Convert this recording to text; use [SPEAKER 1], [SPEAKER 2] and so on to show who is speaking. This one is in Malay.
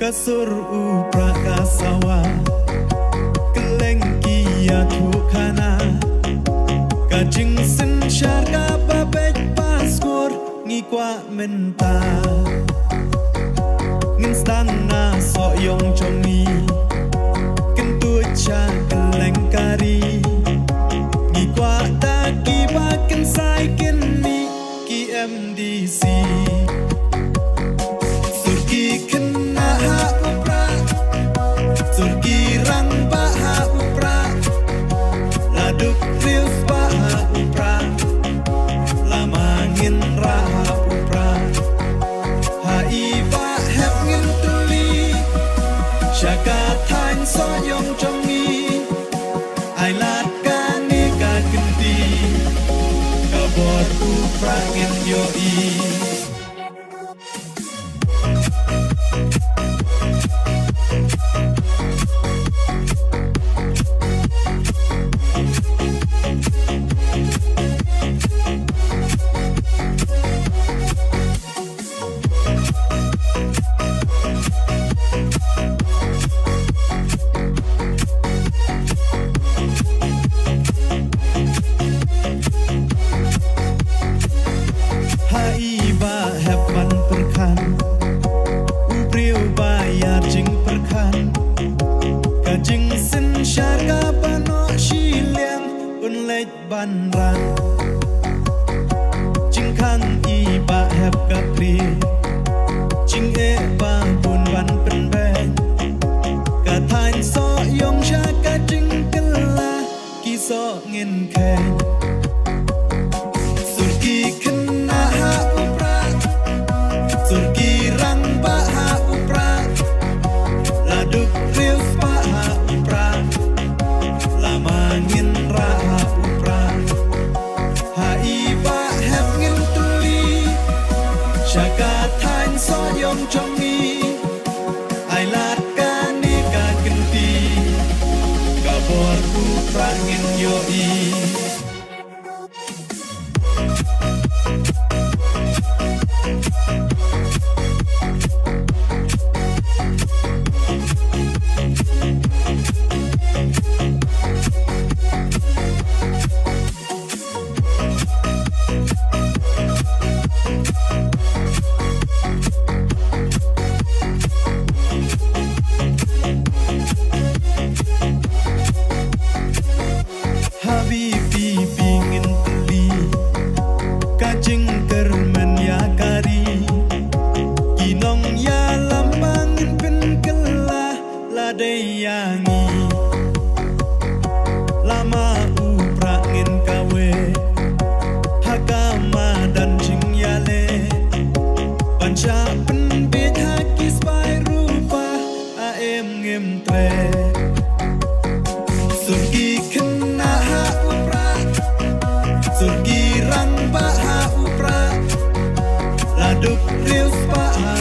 [SPEAKER 1] Kasur uprakasawa kelengkia tukana kajing sen syarga babek paskor ngikwa menta nginstang na soyong chongi kentu cha kelengkari ngikwa daki baken sai kenni KMDC surgi kena ha upra surgi rang baha upra laduk rius baha upra lamangin raha upra haiba hep ngin tuli syaka thain soyong chongi ai lat kani ka kenti kabor upra ngin yoi Haiba hepan perkan Ubriu bayar jing perkan Kajing sen syarga banok syiliang Unlej banran Jing kang iba hep kapri Jing ba bun ban penben Katain so yong syaka jing kelah Kiso ngin ken Surgi kena ha upra surgi rang baha upra laduk rius baha upra lamangin raha upra haiba hep ngin tuli syaka thain soyong chongi ai lat kani ka kenti kabor upra ngin yoi Habibi bingin teli kajing kermen ya kari kinong ya lambangin pen kelah ladai yangi lama upra ngin kawe hakama dan jing yale panca pen bet hakis pai rupa aem ngem tre surgi kena ha upra surgi rang baha upra laduk rius baha